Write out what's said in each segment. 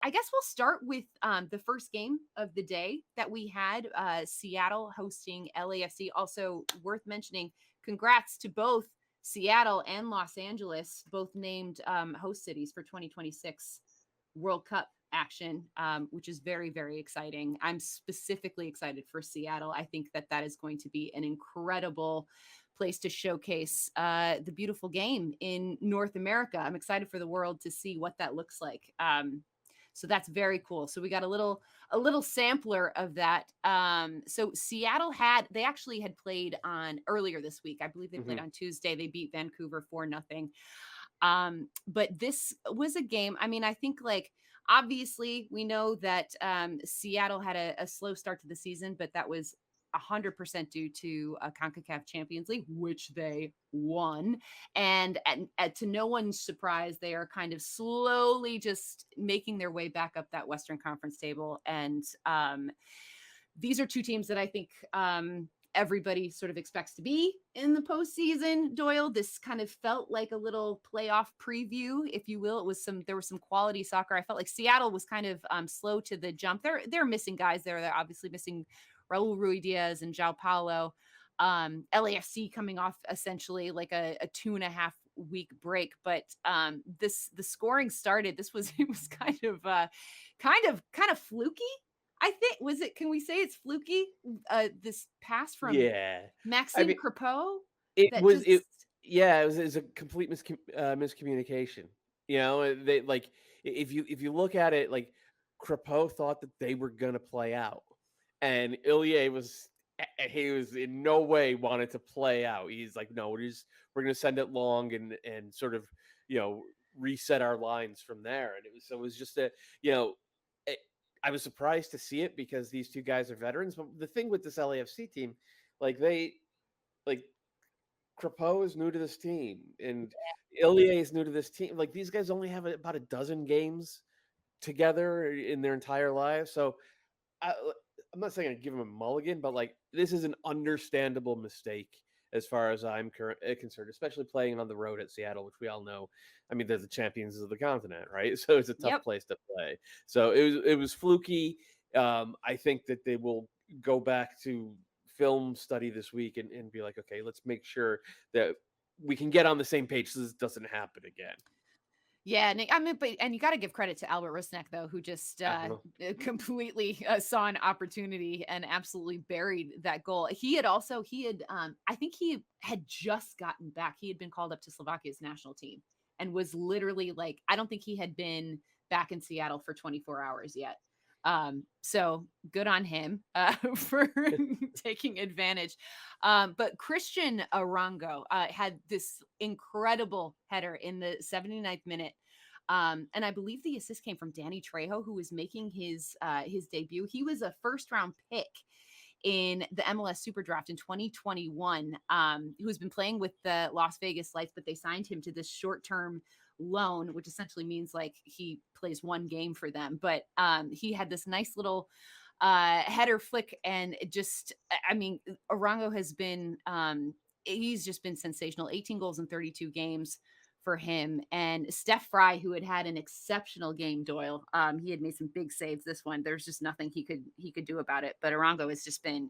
I guess we'll start with the first game of the day that we had, Seattle hosting LAFC. Also worth mentioning, congrats to both Seattle and Los Angeles, both named host cities for 2026 World Cup action, which is very, very exciting. I'm specifically excited for Seattle. I think that that is going to be an incredible place to showcase the beautiful game in North America. I'm excited for the world to see what that looks like. So that's very cool. So we got a little sampler of that. So Seattle they actually had played on earlier this week. I believe they played Hmm. on Tuesday. They beat Vancouver 4-0. But this was a game. I mean, I think like obviously we know that Seattle had a slow start to the season, but that was 100% due to CONCACAF Champions League, which they won. And to no one's surprise, they are kind of slowly just making their way back up that Western Conference table. And these are two teams that I think everybody sort of expects to be in the postseason. Doyle, this kind of felt like a little playoff preview, if you will. There was some quality soccer. I felt like Seattle was kind of slow to the jump. They're missing guys there. They're obviously missing Raul Ruidiaz and João Paulo. LAFC coming off essentially like a 2.5 week break, but the scoring started. It was kind of fluky. I think can we say it's fluky? This pass from Yeah. I Maxime mean, Crepeau it that was it. just Yeah, it was a complete miscommunication. They like if you look at it, like Crapeau thought that they were gonna play out, and Ilya he was in no way wanted to play out. He's like, no, we're gonna send it long and sort of reset our lines from there. And it was just you know. It, I was surprised to see it because these two guys are veterans. But the thing with this LAFC team, like like Crapeau is new to this team, and Ilya is new to this team. Like these guys only have about a dozen games together in their entire lives. So I, I'm not saying I give him a mulligan, but like this is an understandable mistake as far as I'm concerned, especially playing on the road at Seattle, which we all know. I mean, they're the champions of the continent, right? So it's a tough yep. place to play. So it was fluky. I think that they will go back to film study this week and be like, okay, let's make sure that we can get on the same page so this doesn't happen again. Yeah, I mean, and you got to give credit to Albert Rusnak though, who just Uh-huh. completely saw an opportunity and absolutely buried that goal. He had I think he had just gotten back. He had been called up to Slovakia's national team and was literally like, I don't think he had been back in Seattle for 24 hours yet. So good on him for taking advantage. But Christian Arango had this incredible header in the 79th minute. And I believe the assist came from Danny Trejo, who was making his debut. He was a first round pick in the MLS Super Draft in 2021, who's been playing with the Las Vegas Lights, but they signed him to this short term loan, which essentially means like he plays one game for them. But he had this nice little header flick, and I mean, Arango has been he's just been sensational. 18 goals in 32 games for him. And Steph Fry, who had an exceptional game, Doyle, he had made some big saves this one. There's just nothing he could do about it. But Arango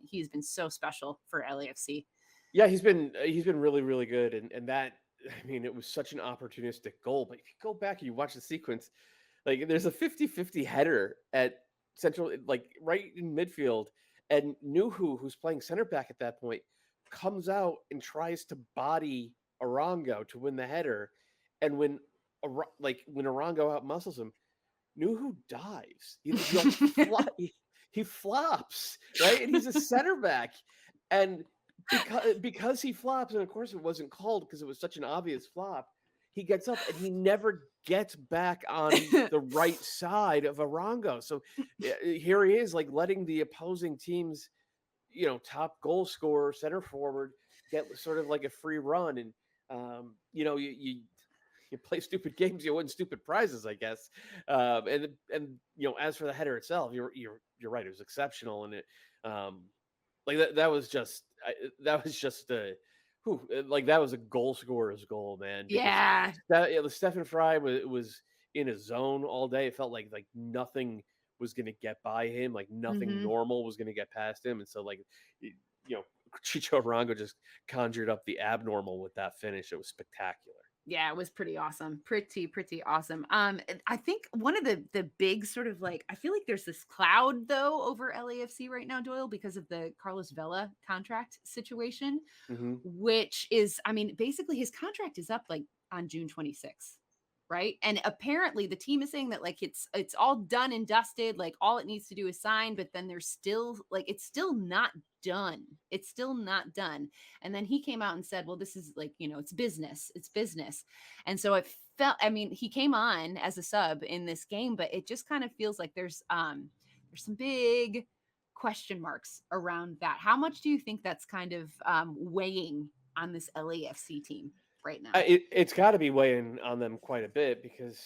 he's been so special for LAFC. Yeah, he's been really, really good, and that, I mean, it was such an opportunistic goal. But if you go back and you watch the sequence, like there's a 50-50 header at central, like right in midfield, and Nuhu, who's playing center back at that point, comes out and tries to body Arango to win the header, and when Arango out muscles him, Nuhu dives. He flops, right? And he's a center back. And because he flops, and of course it wasn't called because it was such an obvious flop, he gets up and he never gets back on the right side of Arango. So here he is, like letting the opposing team's top goal scorer, center forward, get sort of like a free run. And you play stupid games, you win stupid prizes, I guess. And as for the header itself, you're right. It was exceptional, and it like that was just like that was a goal scorer's goal, man. Because Yeah. Stephen Fry was in a zone all day. It felt like nothing was going to get by him, like nothing Mm-hmm. normal was going to get past him, and so like you know, Chicho Arango just conjured up the abnormal with that finish. It was spectacular. Yeah, it was pretty awesome. Pretty awesome. And I think one of the big sort of like I feel like there's this cloud though over LAFC right now, Doyle, because of the Carlos Vela contract situation, Hmm. which is, I mean, basically his contract is up like on June 26th. Right. And apparently the team is saying that like it's all done and dusted, like all it needs to do is sign, but then there's still like it's still not done. It's still not done. And then he came out and said, well, this is like, it's business. It's business. And so it felt, I mean, he came on as a sub in this game, but it just kind of feels like there's some big question marks around that. How much do you think that's kind of weighing on this LAFC team right now? It's got to be weighing on them quite a bit because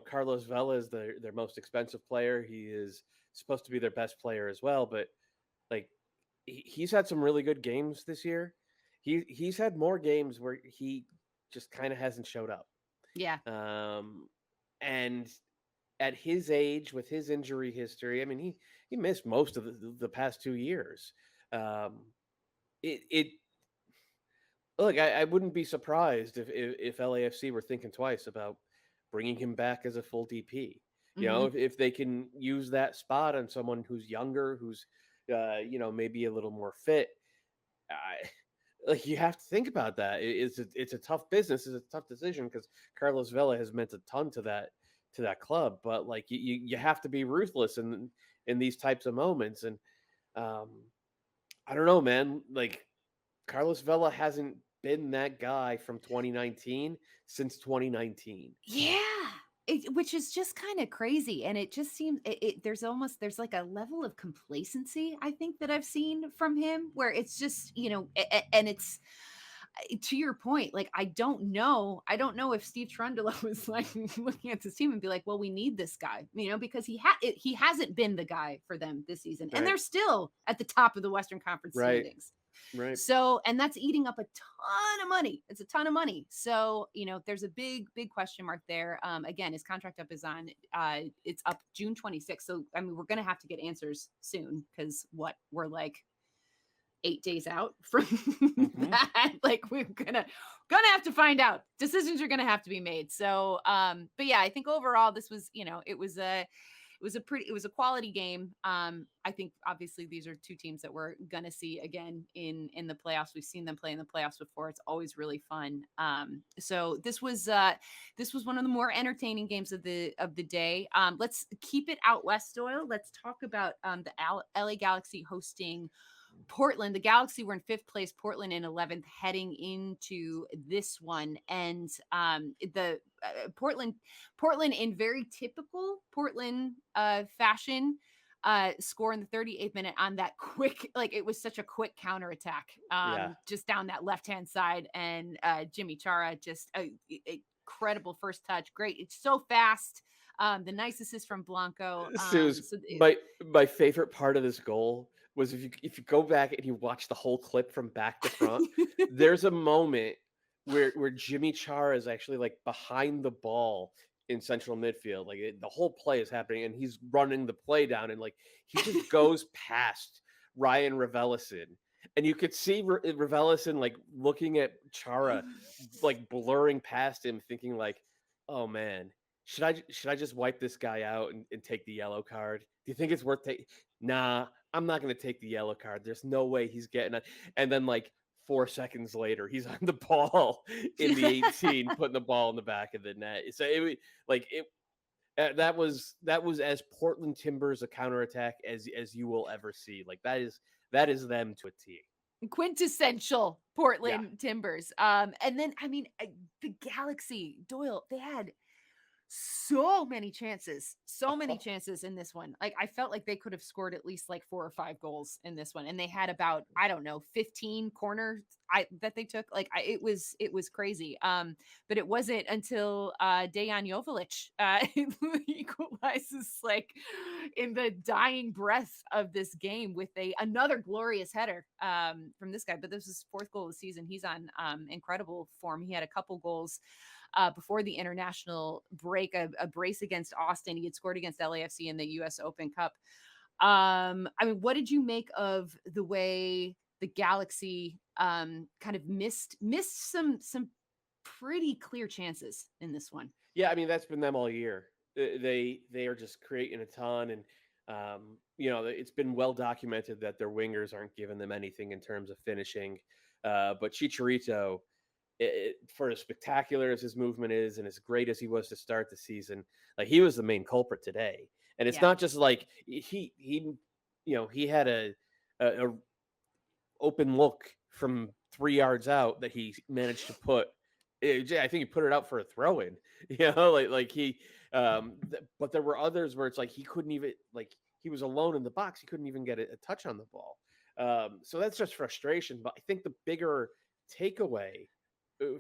Carlos Vela is their most expensive player. He is supposed to be their best player as well, but like he's had some really good games this year. He's had more games where he just kind of hasn't showed up. Yeah. Um, and at his age, with his injury history, I mean, he missed most of the past 2 years. Um, it look, I wouldn't be surprised if LAFC were thinking twice about bringing him back as a full DP. Hmm. If they can use that spot on someone who's younger, who's maybe a little more fit. I, like you have to think about that. It's a tough business. It's a tough decision because Carlos Vela has meant a ton to that club. But like you have to be ruthless in these types of moments. And um, I don't know, man. Like Carlos Vela hasn't been that guy from 2019 since 2019. Yeah. Which is just kind of crazy. And it just seems there's like a level of complacency, I think, that I've seen from him where it's just, and it's to your point, like I don't know if Steve Trundle was like looking at this team and be like, well, we need this guy, because he hasn't been the guy for them this season. And Right. they're still at the top of the Western Conference Right. standings. Right. So, and that's eating up a ton of money. It's a ton of money. So, there's a big question mark there. Again, his contract up is on, it's up June 26th. So, I mean, we're going to have to get answers soon because we're like 8 days out from Hmm. that. Like we're gonna have to find out. Decisions are gonna have to be made. So, but yeah, I think overall this was, it was a quality game. I think obviously these are two teams that we're gonna see again in the playoffs. We've seen them play in the playoffs before. It's always really fun. So this was one of the more entertaining games of the day. Let's keep it out west, Doyle. Let's talk about the LA Galaxy hosting Portland. The Galaxy were in fifth place, Portland in 11th, heading into this one. And the Portland in very typical Portland fashion, score in the 38th minute on that quick, like it was such a quick counterattack, Yeah. just down that left hand side. And Jimmy Chara just a incredible first touch. Great. It's so fast. The nice assist from Blanco. Sue's So my favorite part of this goal was if you go back and you watch the whole clip from back to front, there's a moment where Jimmy Chara is actually like behind the ball in central midfield. Like the whole play is happening and he's running the play down and like he just goes past Ryan Raveloson. And you could see Raveloson like looking at Chara, like blurring past him, thinking like, "Oh man, should I just wipe this guy out and take the yellow card? Do you think it's worth taking? Nah, I'm not gonna take the yellow card. There's no way he's getting it." And then like 4 seconds later, he's on the ball in the 18, putting the ball in the back of the net. So that was as Portland Timbers a counterattack as you will ever see. Like that is them to a T. Quintessential Yeah. Portland Timbers. And then I mean the Galaxy, Doyle, they had so many chances in this one. Like I felt like they could have scored at least like 4 or 5 goals in this one, and they had about, I don't know, 15 corners that they took. Like it was crazy. But it wasn't until Dejan Joveljic equalizes like in the dying breath of this game with another glorious header from this guy. But this is his fourth goal of the season. He's on incredible form. He had a couple goals before the international break, a brace against Austin. He had scored against LAFC in the US Open Cup. I mean, what did you make of the way the Galaxy kind of missed some pretty clear chances in this one? Yeah, I mean that's been them all year. They are just creating a ton, and it's been well documented that their wingers aren't giving them anything in terms of finishing. But Chicharito, for as spectacular as his movement is, and as great as he was to start the season, like he was the main culprit today. And it's Yeah. not just like he had a open look from 3 yards out that he managed to put. I think he put it out for a throw in, like he. But there were others where it's like he couldn't even like he was alone in the box. He couldn't even get a touch on the ball. So that's just frustration. But I think the bigger takeaway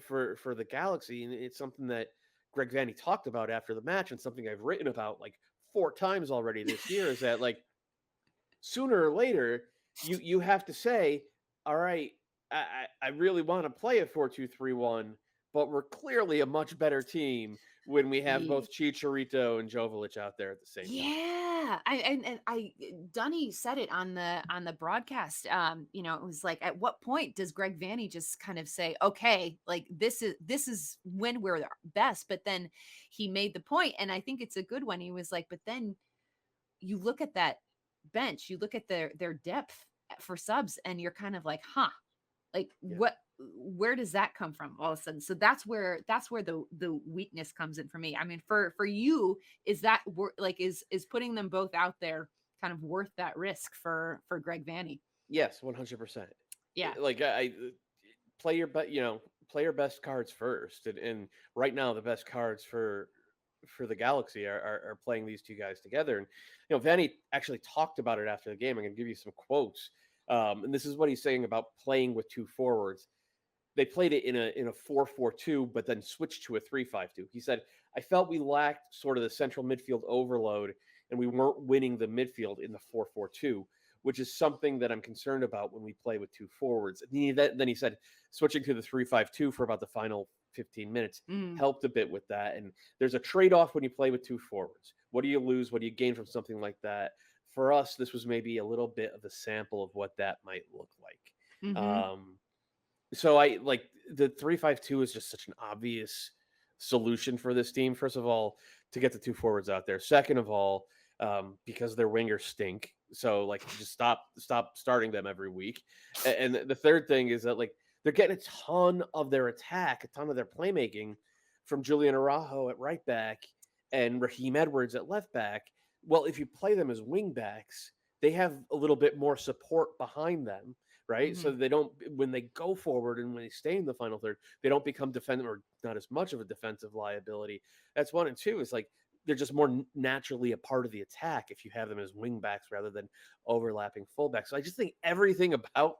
for the Galaxy, and it's something that Greg Vanney talked about after the match, and something I've written about like 4 times already this year, is that like sooner or later you have to say, all right, I really want to play a 4-2-3-1, but we're clearly a much better team when we have Ye- both Chicharito and Joveljic out there at the same time. Yeah, Dunny said it on the broadcast. It was like, at what point does Greg Vanney just kind of say, okay, like this is when we're the best? But then he made the point, and I think it's a good one. He was like, but then you look at that bench, you look at their depth for subs, and you're kind of like, huh, like Yeah. where does that come from all of a sudden? So that's where the weakness comes in for me. I mean, for you, is that like is putting them both out there kind of worth that risk for Greg Vanney? Yes, 100%. Yeah. Like I play your play your best cards first, and right now the best cards for the Galaxy are playing these two guys together. And Vanny actually talked about it after the game. I'm going to give you some quotes, and this is what he's saying about playing with two forwards. They played it in a 4-4-2, but then switched to a 3-5-2. He said, "I felt we lacked sort of the central midfield overload, and we weren't winning the midfield in the 4-4-2, which is something that I'm concerned about when we play with two forwards." And then he said, switching to the 3-5-2 for about the final 15 minutes Mm. helped a bit with that. And there's a trade-off when you play with two forwards. What do you lose? What do you gain from something like that? For us, this was maybe a little bit of a sample of what that might look like. Mm-hmm. So I like the 3-5-2 is just such an obvious solution for this team. First of all, to get the two forwards out there. Second of all, because their wingers stink. So like just stop starting them every week. And the third thing is that like they're getting a ton of their attack, a ton of their playmaking from Julian Araujo at right back and Raheem Edwards at left back. Well, if you play them as wing backs, they have a little bit more support behind them, right? Mm-hmm. So they don't, when they go forward and when they stay in the final third, they don't become defensive or not as much of a defensive liability. That's one. And two is like they're just more naturally a part of the attack if you have them as wing backs rather than overlapping fullbacks. So I just think everything about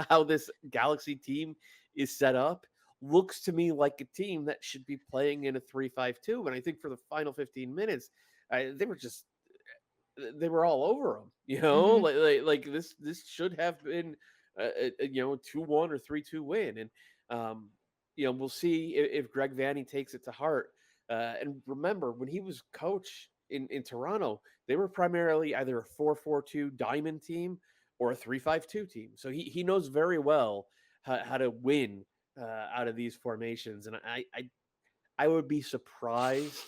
how this Galaxy team is set up looks to me like a team that should be playing in a 3-5-2. And I think for the final 15 minutes, they were all over them. Mm-hmm. This should have been a 2-1 or 3-2 win. And we'll see if Greg Vanney takes it to heart. And remember, when he was coach in Toronto, they were primarily either a 4-4-2 diamond team or a 3-5-2 team. So he knows very well how to win out of these formations. And I would be surprised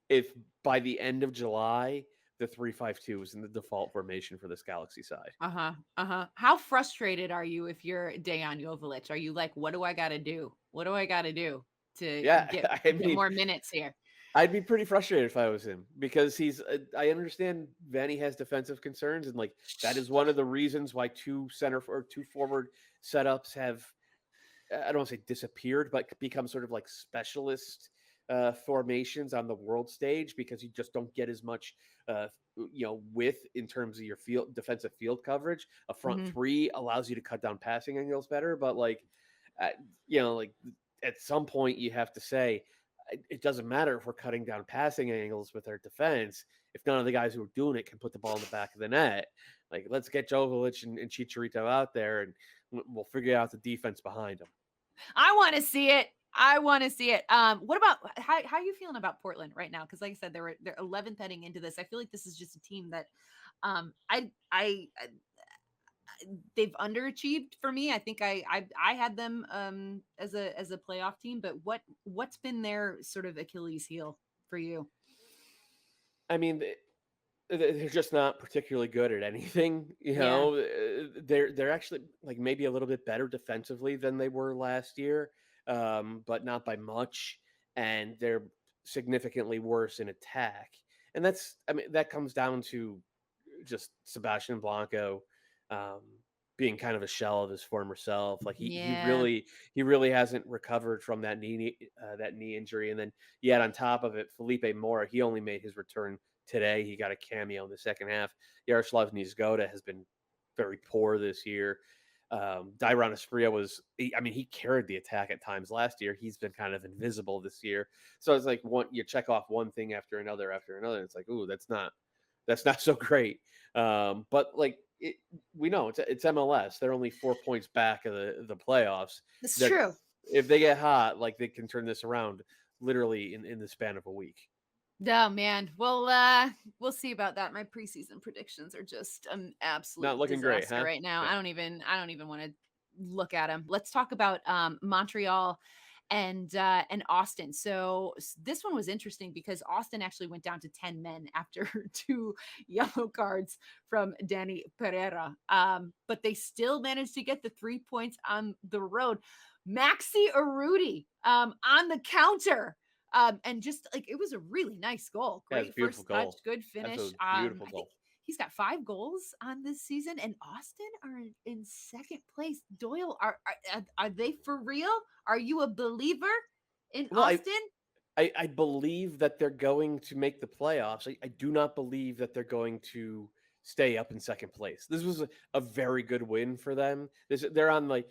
if by the end of July the 3-5-2 was in the default formation for this Galaxy side. Uh-huh. Uh-huh. How frustrated are you if you're Dejan Joveljic? Are you like, what do I got to do? What do I got to do to Yeah, get I get mean, more minutes here? I'd be pretty frustrated if I was him because I understand Vanny has defensive concerns, and like that is one of the reasons why two center or two forward setups have, I don't want to say disappeared, but become sort of like specialist formations on the world stage because you just don't get as much, width in terms of your defensive field coverage. A front Mm-hmm. three allows you to cut down passing angles better, but uh, like at some point you have to say it doesn't matter if we're cutting down passing angles with our defense if none of the guys who are doing it can put the ball in the back of the net. Like, let's get Joveljic and Chicharito out there, and we'll figure out the defense behind them. I want to see it. I want to see it. What about how are you feeling about Portland right now? Because like I said, they're 11th heading into this. I feel like this is just a team that they've underachieved for me. I think I had them as a playoff team, but what's been their sort of Achilles heel for you? I mean, they're just not particularly good at anything. Yeah. They're actually like maybe a little bit better defensively than they were last year, but not by much. And they're significantly worse in attack. And that's, I mean, that comes down to just Sebastian Blanco, um, being kind of a shell of his former self. Like Yeah. he really hasn't recovered from that knee injury. And then yet on top of it, Felipe Mora, he only made his return today. He got a cameo in the second half. Yaroslav Nizgoda has been very poor this year. Dyron Espria I mean, he carried the attack at times last year. He's been kind of invisible this year. So it's like you check off one thing after another. It's like, ooh, that's not so great. But like we know it's MLS. They're only 4 points back of the playoffs. It's They're true. if they get hot, like they can turn this around literally in the span of a week. Oh man. Well, we'll see about that. My preseason predictions are just an Not absolute looking great, disaster huh? right now. Yeah. I don't even want to look at them. Let's talk about Montreal and Austin. So this one was interesting because Austin actually went down to 10 men after two yellow cards from Danny Pereira. But they still managed to get the 3 points on the road. Maxi Arudi on the counter. And just like it was a really nice goal. Yeah, it's a Great beautiful first touch, goal. good finish. Absolutely beautiful I think goal. he's got 5 goals on this season, and Austin are in second place. Doyle, are they for real? Are you a believer in Well, Austin? I believe that they're going to make the playoffs. I do not believe that they're going to stay up in second place. This was a very good win for them. They're on like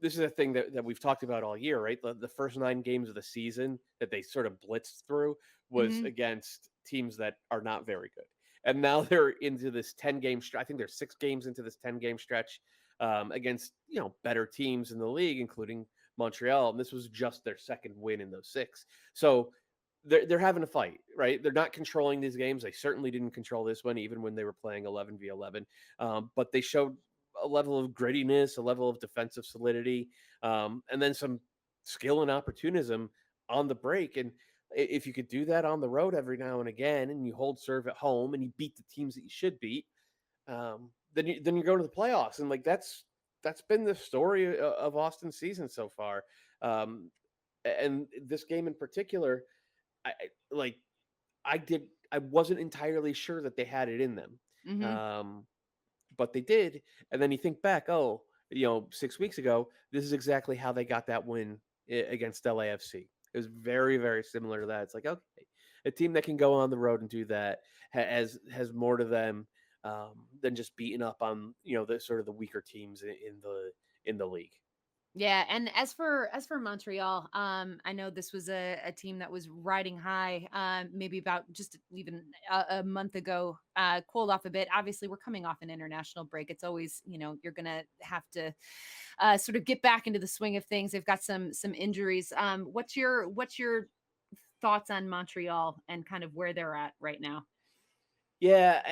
this is a thing that we've talked about all year, right? The first 9 games of the season that they sort of blitzed through was Hmm. against teams that are not very good, and now they're into this 10 game stretch. I think they're 6 games into this 10 game stretch, against better teams in the league, including Montreal, and this was just their second win in those 6. So they're having a fight, right? They're not controlling these games. They certainly didn't control this one, even when they were playing 11v11. But they showed a level of grittiness, a level of defensive solidity, and then some skill and opportunism on the break. And if you could do that on the road every now and again, and you hold serve at home, and you beat the teams that you should beat, then you go to the playoffs, and like that's been the story of Austin's season so far. Um, and this game in particular, like I wasn't entirely sure that they had it in them, Hmm. um, but they did. And then you think back, 6 weeks ago, this is exactly how they got that win against LAFC. It was very very similar to that. It's like, okay, a team that can go on the road and do that has more to them, than just beating up on the sort of the weaker teams in the league. Yeah, and as for Montreal, I know this was a team that was riding high, maybe about just even a month ago, cooled off a bit. Obviously, we're coming off an international break. It's always, you're gonna have to sort of get back into the swing of things. They've got some injuries. What's your thoughts on Montreal and kind of where they're at right now? Yeah,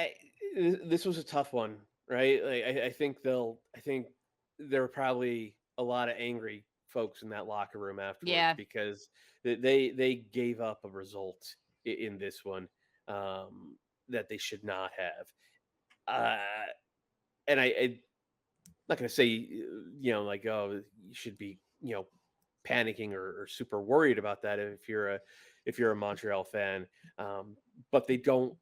this was a tough one, right? Like, I think there were probably a lot of angry folks in that locker room afterwards Yeah. because they gave up a result in this one, um, that they should not have. Uh, and I'm not going to say, like, oh, you should be, panicking or super worried about that if you're a Montreal fan. But they don't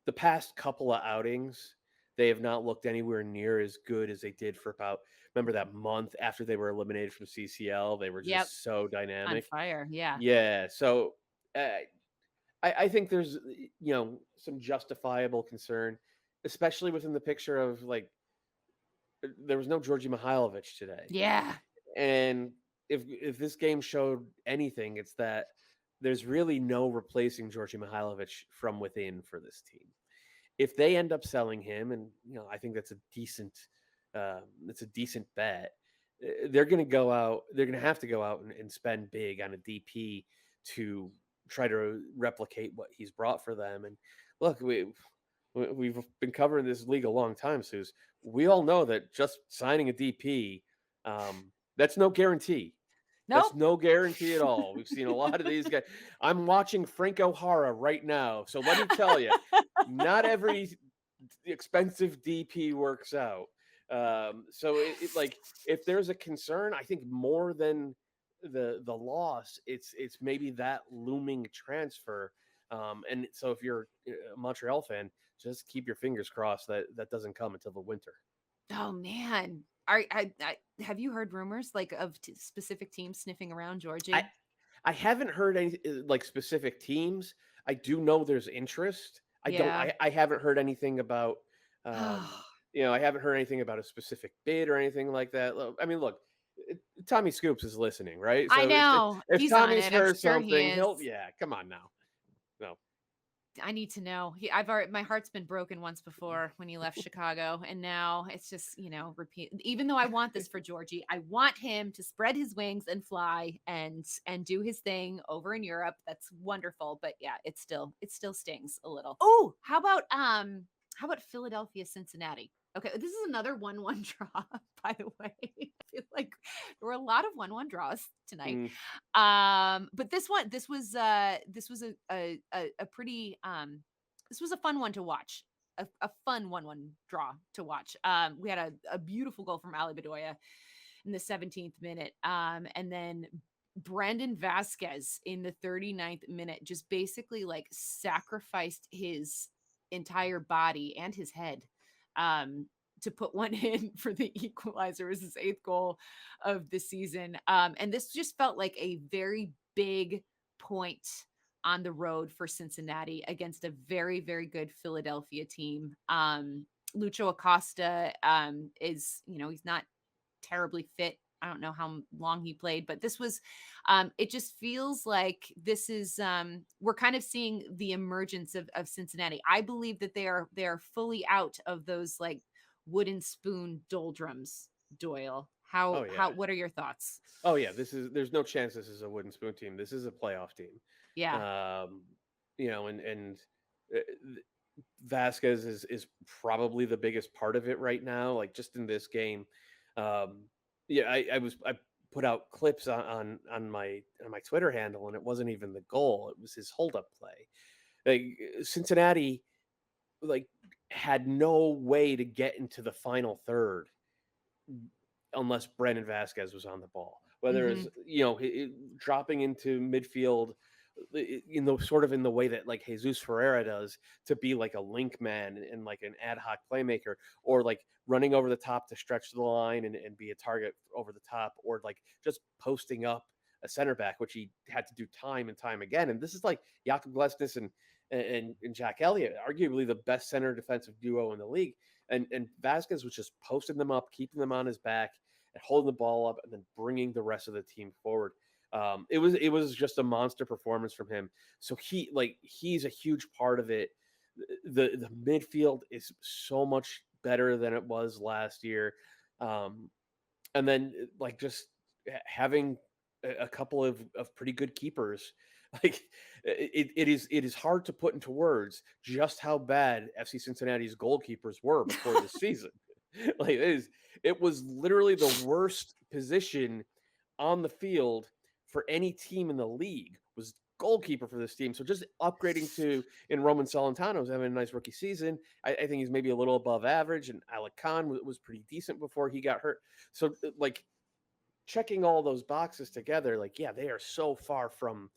the past couple of outings, they have not looked anywhere near as good as they did for about remember that month after they were eliminated from CCL? They were Yep. just so On dynamic. fire. Yeah. Yeah, so, uh, I think there's, some justifiable concern, especially within the picture of, like, there was no Georgi Mihailovic today, Yeah. and if this game showed anything, it's that there's really no replacing Georgi Mihailovic from within for this team. If they end up selling him, and I think that's a decent bet. they're going to go out. They're going to have to go out and spend big on a DP to try to replicate what he's brought for them. And look, we've been covering this league a long time, Suze. We all know that just signing a DP, that's no guarantee. That's Nope. no guarantee at all. We've seen a lot of these guys. I'm watching Frank O'Hara right now, so let me tell you, not every expensive DP works out. So like if there's a concern, I think more than the loss, it's maybe that looming transfer. And so if you're a Montreal fan, just keep your fingers crossed that that doesn't come until the winter. Oh man. Have you heard rumors like of specific teams sniffing around I Georgie? I haven't heard any like specific teams. I do know there's interest. I don't. Yeah. I haven't heard anything about. I haven't heard anything about a specific bid or anything like that. I mean, look, Tommy Scoops is listening, right? I So know. if He's on Tommy's it. I'm heard sure he something, is. he'll come on now. No. I need to know. I've already, my heart's been broken once before when he left Chicago, and now it's just repeat. Even though I want this for Georgie, I want him to spread his wings and fly and do his thing over in Europe. That's wonderful, but yeah, it still stings a little. Oh, how about Philadelphia Cincinnati? Okay, this is another 1-1 draw, by the way. I feel like there were a lot of 1-1 draws tonight. Mm, But this was a pretty this was a fun one to watch. A fun 1-1 draw to watch. We had a beautiful goal from Ali Bedoya in the 17th minute. And then Brandon Vasquez in the 39th minute just basically like sacrificed his entire body and his head um to put one in for the equalizer. It was his eighth goal of the season. And this just felt like a very big point on the road for Cincinnati against a very, very good Philadelphia team. Lucho Acosta is, he's not terribly fit. I don't know how long he played, but this was it just feels like this is we're kind of seeing the emergence of Cincinnati. I believe that they are fully out of those like wooden spoon doldrums, Doyle. oh How yeah. what are your thoughts? Oh yeah. There's no chance this is a wooden spoon team. This is a playoff team. Yeah. Um, and uh, Vasquez is probably the biggest part of it right now. Like just in this game, um, yeah, I put out clips on my Twitter handle, and it wasn't even the goal; it was his hold up play. Like Cincinnati, like had no way to get into the final third unless Brandon Vasquez was on the ball. Whether it's Mhm. dropping into midfield, sort of in the way that like Jesus Ferreira does to be like a link man and like an ad hoc playmaker, or like running over the top to stretch the line and be a target over the top, or like just posting up a center back, which he had to do time and time again. And this is like Jakob Glesnes and Jack Elliott, arguably the best center defensive duo in the league. And Vasquez was just posting them up, keeping them on his back, and holding the ball up, and then bringing the rest of the team forward. It was just a monster performance from him. So he's a huge part of it. The midfield is so much better than it was last year, and then like just having a couple of pretty good keepers. Like it is hard to put into words just how bad FC Cincinnati's goalkeepers were before this season. Like it was literally the worst position on the field for any team in the league was goalkeeper for this team. So just upgrading to in Roman Solentano's having a nice rookie season. I think he's maybe a little above average, and Alec Khan was pretty decent before he got hurt. So like checking all those boxes together, like yeah, they are so far from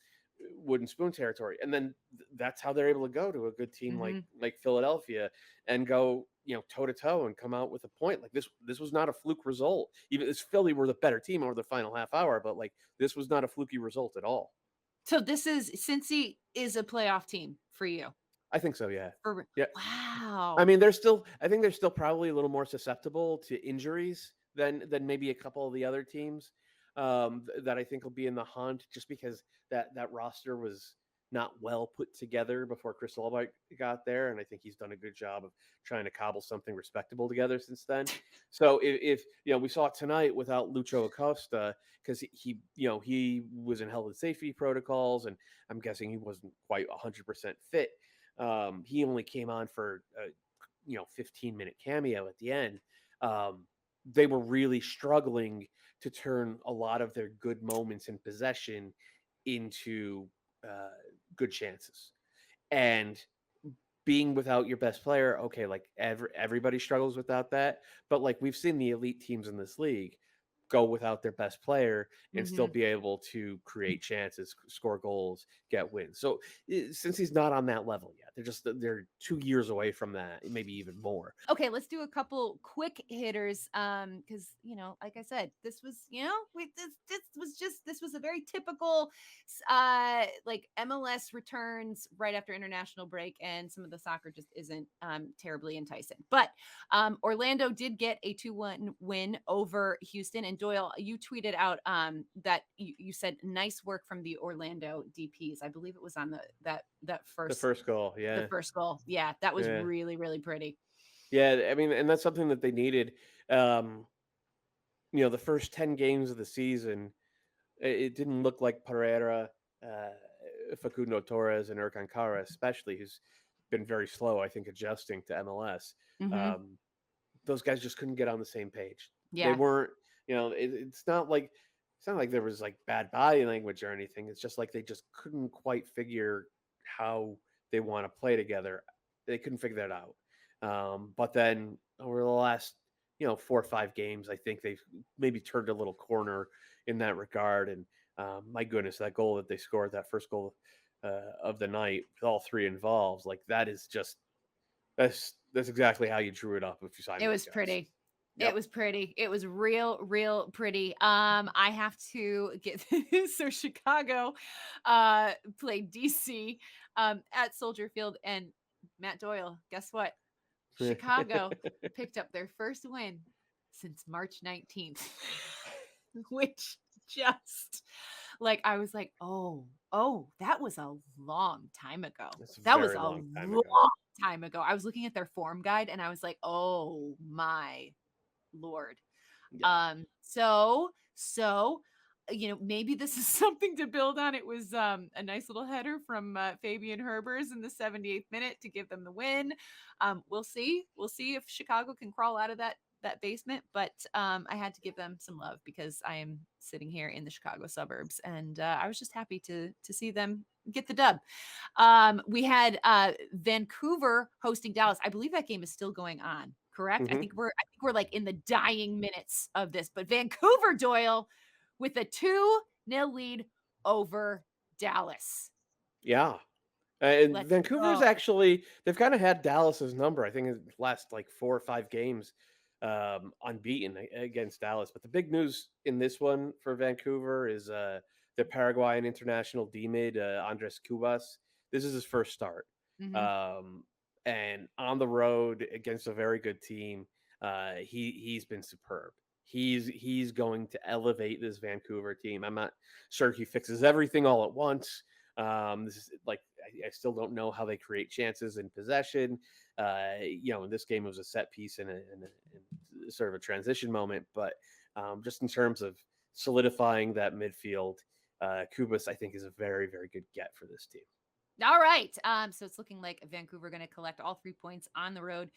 wooden spoon territory, and then that's how they're able to go to a good team Mhm. like Philadelphia and go toe to toe and come out with a point. Like this was not a fluke result. Even as Philly were the better team over the final half hour, but like this was not a fluky result at all. So this is Cincy is a playoff team for you. I think so. Yeah, For yeah. I wow. mean, I think they're still probably a little more susceptible to injuries than maybe a couple of the other teams that I think will be in the hunt, just because that roster was not well put together before Chris Albright got there, and I think he's done a good job of trying to cobble something respectable together since then. So if we saw it tonight without Lucho Acosta because he was in health and safety protocols, and I'm guessing he wasn't quite 100% fit. He only came on for a 15-minute cameo at the end. Um, they were really struggling to turn a lot of their good moments in possession into uh, good chances. And being without your best player, okay, like everybody struggles without that. But like we've seen the elite teams in this league go without their best player and still Mm-hmm. be able to create chances, score goals, get wins. So since he's not on that level yet, they're 2 years away from that, maybe even more. Okay, let's do a couple quick hitters. Because like I said, this was this was a very typical like MLS returns right after international break, and some of the soccer just isn't terribly enticing. But Orlando did get a 2-1 win over Houston. And Doyle, you tweeted out that you said nice work from the Orlando DPs. I believe it was on that The first first goal, the yeah, first goal. Yeah, that was yeah, really, really pretty. yeah. I mean, and that's something that they needed. Um, the first 10 games of the season, it didn't look like Pereira, Facundo Torres, and Erkan Kara, especially, who's been very slow, I think, adjusting to MLS. Mm-hmm. Um, those guys just couldn't get on the same page. They Yeah, weren't, it's not like there was like bad body language or anything. It's just like they just couldn't quite figure how they want to play together. They couldn't figure that out. But then over the last, 4 or 5 games, I think they've maybe turned a little corner in that regard. And my goodness, that goal that they scored, that first goal of the night, with all three involved, like that is just that's exactly how you drew it up if you signed it those was guys. pretty. It Yep. was pretty. It was real pretty. I have to get so Chicago played DC at Soldier Field, and Matt Doyle, guess what? Chicago picked up their first win since March 19th, which just like I was like, oh, that was a long time ago. It's a That was very a long time ago. long time ago. I was looking at their form guide and I was like, oh my Lord. Yeah. So maybe this is something to build on. It was a nice little header from Fabian Herbers in the 78th minute to give them the win. We'll see. We'll see if Chicago can crawl out of that basement, but I had to give them some love because I am sitting here in the Chicago suburbs, and I was just happy to see them get the dub. We had Vancouver hosting Dallas. I believe that game is still going on. Correct? I Hmm. think we're like in the dying minutes of this, but Vancouver, Doyle, with a 2-0 lead over Dallas. Yeah. And Let's Vancouver's go. actually, they've kind of had Dallas's number. I think in the last like 4 or 5 games, unbeaten against Dallas. But the big news in this one for Vancouver is the Paraguayan international D mid, Andres Cubas. This is his first start. Hmm. Um, and on the road against a very good team, he's been superb. He's going to elevate this Vancouver team. I'm not sure he fixes everything all at once. This is like I still don't know how they create chances in possession. In this game it was a set piece and sort of a transition moment, but just in terms of solidifying that midfield, Kubas I think is a very very good get for this team. All right. So it's looking like Vancouver going to collect all 3 points on the road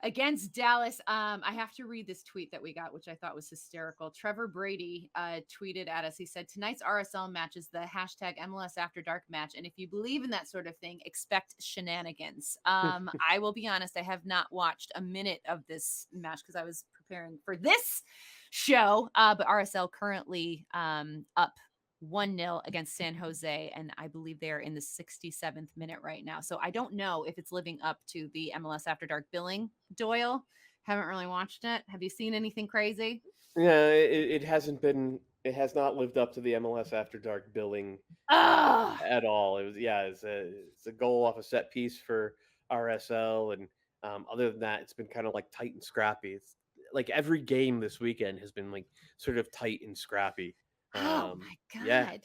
against Dallas. I have to read this tweet that we got, which I thought was hysterical. Trevor Brady tweeted at us. He said, tonight's RSL match is the hashtag MLS After Dark match. And if you believe in that sort of thing, expect shenanigans. I will be honest, I have not watched a minute of this match because I was preparing for this show. But RSL currently up 1-0 against San Jose, and I believe they're in the 67th minute right now. So I don't know if it's living up to the MLS After Dark billing. Doyle, haven't really watched it. Have you seen anything crazy? Yeah, it hasn't been. It has not lived up to the MLS After Dark billing Ah, at all. It was it's a goal off a set piece for RSL, and other than that, it's been kind of like tight and scrappy. It's like every game this weekend has been like sort of tight and scrappy. oh my Yeah, God.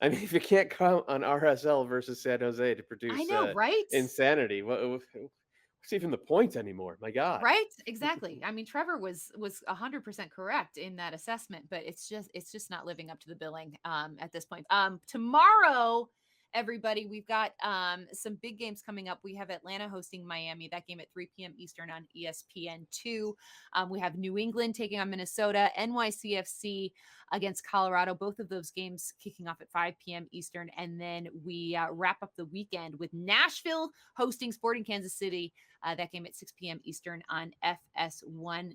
I mean, if you can't count on RSL versus San Jose to I produce know, right? insanity, what's even the point anymore? My God. Right? Exactly. I mean, Trevor was 100% correct in that assessment, but it's just not living up to the billing at this point. Tomorrow, everybody, we've got some big games coming up. We have Atlanta hosting Miami. That game at 3 p.m. Eastern on ESPN2. We have New England taking on Minnesota, NYCFC against Colorado. Both of those games kicking off at 5 p.m. Eastern, and then we wrap up the weekend with Nashville hosting Sporting Kansas City. That game at 6 p.m. Eastern on FS1